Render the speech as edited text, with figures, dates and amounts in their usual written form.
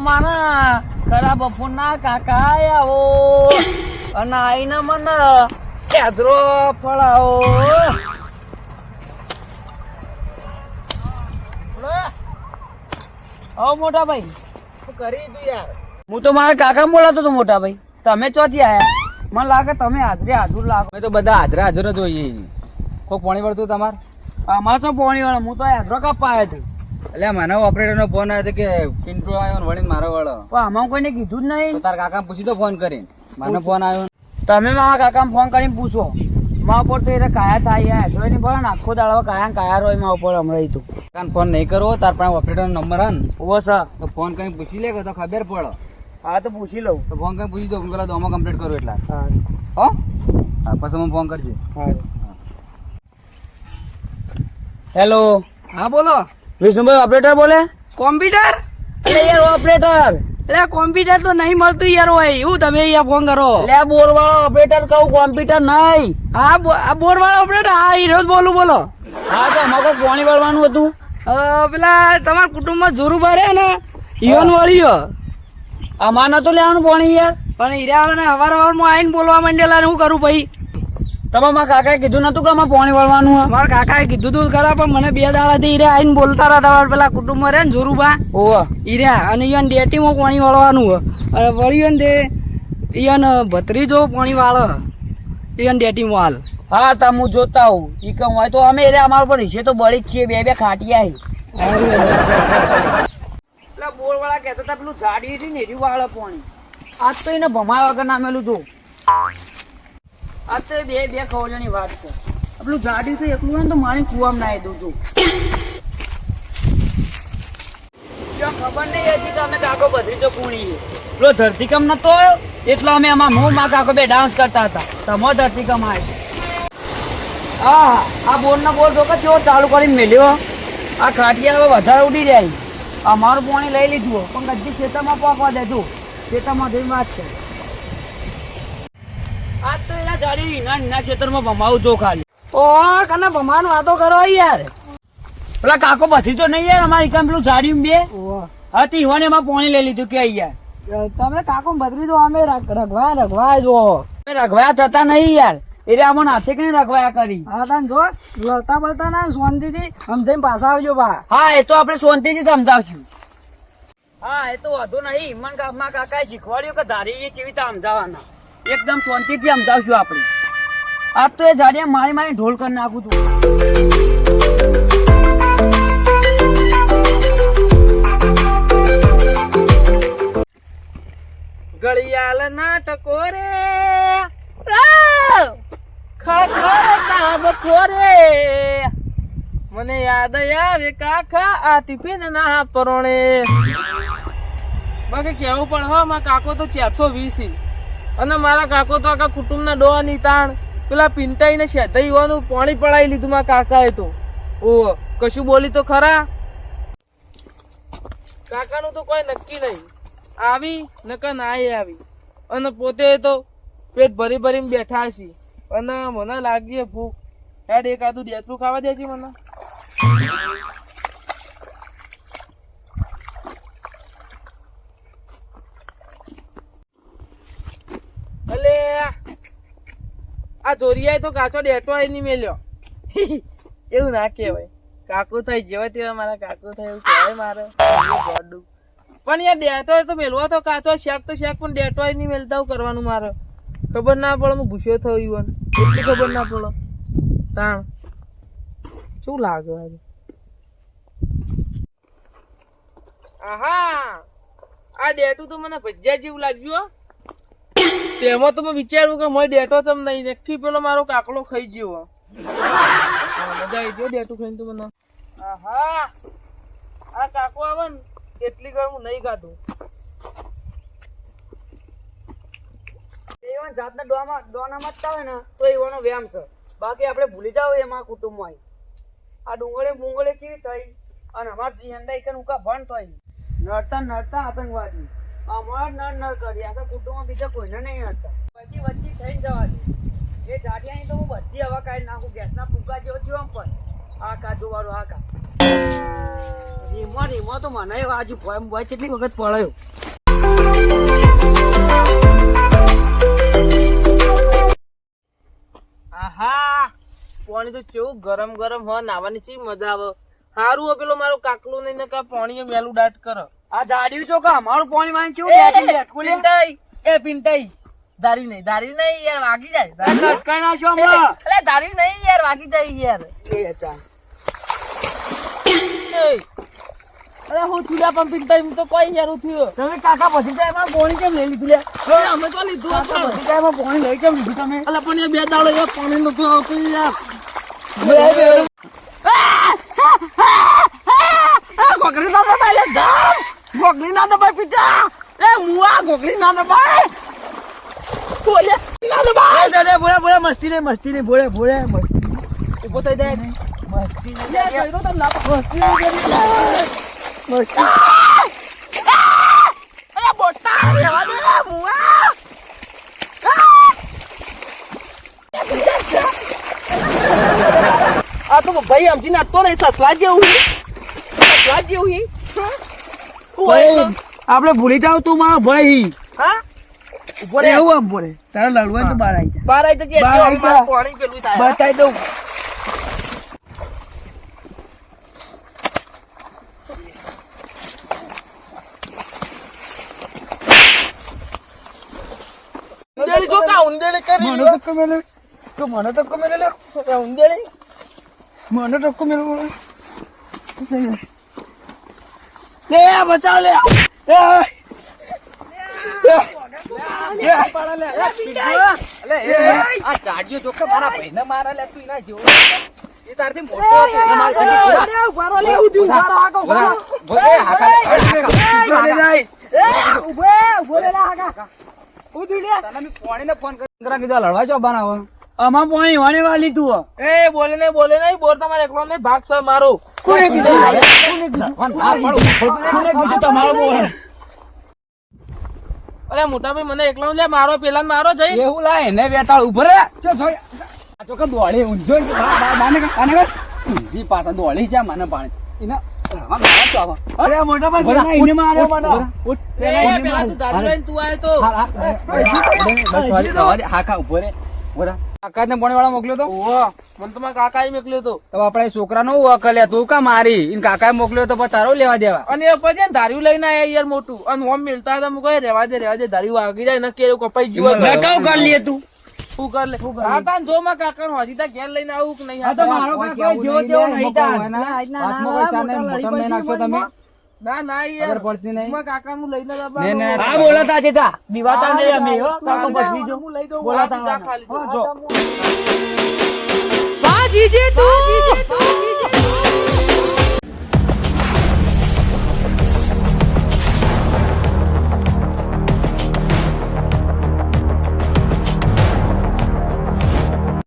મારા ખરા બપોરના કાકા આવો અને આઈને મને કેદરો ફળાવો. ઓ મોટા ભાઈ શું કરી તું યાર? હું તો મારા કાકા બોલાતો હતો. મોટા ભાઈ તમે ચોથી આયા? મને લાગે તમે હાજરે હાજર લાગો. અમે તો બધા હાજરા હાજર જ હોઈએ. કોઈ પાણી વળતું તમારે? અમારે તો પોણી વાળો. હું તો હાજરો કાપવા આવ્યો હતો. એટલે મને ઓપરેટર નો ફોન આવ્યો કે પિન્ટુ આવ્યો ને વળીને મારો વળો. પણ આમાં કોઈને કીધું જ નહીં. તો તારા કાકા પૂછી તો ફોન કરીને. મને ફોન આવ્યો. તમે મારા કાકા ફોન કરીને પૂછો. મારા ઉપર તો એ કાયા થાય યાર જોઈ નહીં પડે ને. આખો દાડો કાયા રોય મારા ઉપર હમણાં તો કાન ફોન નહીં કરવો. તાર પાસે ઓપરેટર નો નંબર હે ને? ઓવો સર તો ફોન કરીને પૂછી લે તો ખબર પડે. હા તો પૂછી લઉં. તો ફોન કરીને પૂછી દો પેલા દોમો કમ્પ્લીટ કરું એટલા. હા હો હા પછી મને ફોન કરજે. હા. હેલો. હા બોલો. વિષ્ણુભાઈ ઓપરેટર બોલે? કોમ્પ્યુટર? એટલે યાર ઓપરેટર. એટલે કોમ્પ્યુટર તો નહીં મળતું યાર હોય એવું તમે અહીંયા ફોન કરો. એટલે બોર વાળો ઓપરેટર કહું, કોમ્પ્યુટર નહીં. હા આ બોર વાળો ઓપરેટર. હા હીરો જ બોલું બોલો. હા તો અમારે કોઈ પાણી વાળવાનું હતું. પેલા તમારા કુટુંબમાં જોરુબા રહે ને ઈવન વળ્યો. અમારે નતું લેવાનું પાણી યાર. પણ હીરા ને હવાર હવારમાં આવીને બોલવા માંડેલા ને શું કરું ભાઈ? તમે મારા કાકાએ કીધું નતું કે અમારે પાણી વાળવાનું? મારા કાકાએ કીધું તું ખરા પણ મને 2 દાડાથી હીરા આવીને બોલતા હતા. તમારા પેલા કુટુંબમાં રહે ને જોરુબા ઓવા હીરા અને ઈવન ડેટીમાં પાણી વાળવાનું અને વળ્યું ને તે ઈવન ભત્રીજો પાણી વાળે ઈવન ડેટીમાં હાલ. હા તા હું જોતા હું ઈ કહું હોય તો અમે એટલે અમારા ઉપર હિસ્સે તો બળી જ છીએ. બે ખાટિયા પેલા બોર વાળા કહેતા હતા પેલું ઝાડી હતી ને એરી વાળા પાણી. આજ તો એને ભમાયા વગર નામેલું જો. આજ તો એ બે ખવજની વાત છે. પેલું ઝાડી તો એકલું હોય ને તો મારી કુવામાં નાહી દઉં છું. ખબર નહીં હતી કે અમે કાકો ભત્રીજો કુણી. પેલો ધરતીકમ નતો આવ્યો એટલો અમે આમાં હું માં કાકો બે ડાન્સ કરતા હતા. તમો ધરતીકમ આવ્યો. હા આ બોર ના બોર તો કેવો ચાલુ કરીને મેલ્યો. આ ખાટિયા હવે વધારે ઉડી જાય. અમારું પાણી લઈ લીધું પણ ગદ્દી ખેતરમાં પોકવા દેજો. ખેતરમાં જઈ વાત છે. આજ તો એના જાડી નાના ખેતરમાં ભમાવું જો ખાલી. ઓ કને ભમાન વાતો કરો યાર. પેલા કાકો બધી તો નહીં યાર અમારી કામ પેલું જાડી બે હતી હોને એમાં પાણી લઈ લીધું કે યાર તમે કાકો બદલી દો. અમે રગવાયા જો રઘવાયા થતા નહીં યાર. એટલે આમાં હાથે કઈ રઘવાયા કરી. હા તને જો લડતા બળતા ના શાંતિથી સમજાઈને પાછા આવજો બા. હા એ તો આપણે શાંતિથી સમજાવશું. હા એ તો વાંધો નહીં. મન ગામમાં કાકાએ શીખવાડ્યું કે ધારી એ કેવી રીતે સમજાવવાના. એકદમ શાંતિથી સમજાવશું આપણે. આજ તો એ ઝાડિયા મારી ઢોલ કરી નાખું છું. ઘડિયાળ નાટકો રે ખખડતા બપોરે મને યાદ આવે કાકા આ ટિફિન ના પરોણે. બાકી કેવું પણ હો મારા કાકો તો 420 અને મારા કાકો તો આખા કુટુંબના ડોહા ની તાણ પેલા પિંટાઈ ને શેધાઈ હોવાનું પાણી પડાવી લીધું મારા કાકાએ તો. ઓ કશું બોલી તો ખરા. કાકાનું તો કોઈ નક્કી નહીં. આવી નકર ના આવી અને પોતે તો પેટ ભરી ભરીને બેઠા છે અને મને લાગી ભૂખ. હેડ એકાદું દેતરું ખાવા દેજે મને. અલે આ ચોરિયાએ તો કાચો ડેટો નહીં મેલ્યો. એવું ના કહેવાય. કાકુ થાય જેવા તેવા મારા કાકુ થાય એવું કહેવાય મારે. પણ યાર ડેટો તો મેલવો તો કાચો શેક તો શેક પણ ડેટો નહીં મેલતા કરવાનું મારે. ખબર ના પડે હું ભૂસ્યો થયો ઈવન એટલી ખબર ના પડે. તાણ શું લાગે આજે? આહા આ ડેટું તો મને ભજીયા જેવું લાગ્યું. તેમાં તો મેં વિચાર્યું કે મારે ડેટો તમ નહીં નક્કી પેલો મારો કાકડો ખાઈ ગયો. મજા આવી ગયો ડેટું ખાઈને તો મને. આહા આ કાકો આવે ને એટલી ગળ હું નહીં કાઢું. જાતના ડોના મતતા હોય ને તો એવાનો વ્યાયામ છે. બાકી આપણે ભૂલી જાવ એમાં કુટુંબમાં આ ડુંગળે બુંગળે કેવી થઈ અને અમારે અંડા એક ઉકા ભણ થઈ નડતા આતંકવાદી અમાર નર કરી. આખા કુટુંબમાં બીજા કોઈને નહીં હતા. બધી વચ્ચે થઈને જવા દે. એ જાડિયાની તો હું બધી હવા કાઢી નાખું. ગેસના ફૂંકા જેવો થયો આમ પણ આ કાજુ વાળું આ કા રીમો તો મને આજુ ભય કેટલી વખત પડ્યો. આહા પાણી તો કેવું ગરમ ગરમ હોય, નાવાની ચી મજા આવે. હારું હોય પેલો મારો કાકલો નહીં ને કા પાણી મેલું દાટ કરો. આ જાડ્યું તો કા અમારું પાણી વાંચી પિંટાઈ દારી નહીં યાર, વાગી જાય. લશ્કર નાખ્યો હમણાં. અલે દારી નહીં યાર, વાગી જાય યાર. અરે હું થયું પણ પિંટાઈ, હું તો કોઈ યાર હું થયું. તમે કાકા પછી જાય એમાં પાણી કેમ લઈ લીધું લે? અમે તો લીધું કાકા પછી જાય એમાં પાણી લઈ કેમ લીધું તમે? અલે પણ એ બે દાડો યાર પાણી નતું આવતું યાર. ગોગલી ના દબાઈ લે જામ, ગોગલી ના દબાઈ પિતા. એ મુઆ ગોગલી ના દબાઈ, બોલે ના દબાઈ. બોલે મસ્તી નહીં બોલે મસ્તી. ઉભો થઈ જાય. મસ્તી લે કઈરો તો ના મસ્તી. અરે બોટા રેવા દે મુઆ. આ તો ભાઈ સમજી નાખતો નહીં, સસલા જેવું આપડે ભૂલી જાવ તું મારો ભાઈ. હા ઉભો રે. એવું આમ બોલે તારે લડવાનું તો બહાર આવી જાય. બાર આવી જજે, બહાર આવી જા. પાણી પેલું થાય. બતાવી દઉં. ઉંદેડી જો કા ઉંદેડી કરી મને તો કમેલે મને તો કમેલે લે ઉંદેડી મને તો કમેલે લે બચાવ લે આ ચાડ્યો તો કે મારા ભાઈને મારા લે તું ના જેવો એ તારથી મોટો આમાં પાણી વાણી વાલી તું એ બોલે નહીં બોર તમારે એકલો નહીં, ભાગ છે મારો. કોને કીધું તમારો બોલ અરે મોટા ભાઈ મને એકલો લે મારો, પેલા મારો જઈ. એવું લાય ને વેતાળ ઉભો રે ચો જોઈ આ તો કે દોડી ઊંધો બાને કાને કર ઊંધી પાછા દોડી જા મને પાણી ઇના અરે મોટા ભાઈ ઇને માર્યો મને એ પેલા તું દારૂ લઈને તું આયો તો. હાકા ઉભો રે ઓરા કાકા ને પાણી વાળા મોકલ્યો તો ઓહો, મને તો મારા કાકાએ મોકલ્યો તો. તો આપડે છોકરાનો વકલ્યા તું કા મારી ઇન કાકાએ મોકલ્યો તો તારો લેવા દેવા અને એ પછી ધાર્યું લઈને આયા યાર મોટું, અને હોમ મિલતા હતા. હું કહે રેવા દે ધાર્યું વાગી જાય ને કેવું કપાઈ ગયું. લગાવ કર લે તું શું કર લે કાકા જો માં કાકા નો હજી ઘેર લઈને આવું કે નહીં? આ તો મારો કાકા જેવો તેવો નહીં તાર તમે ના યાર પડતી નહીં માં કાકા નું લઈને હા બોલાતા જતા દીવાતા નહીં અમે હો કાકો બસવી જો હું લઈ જાઉં બોલાતા જા ખાલી જો વાહ જીજે તું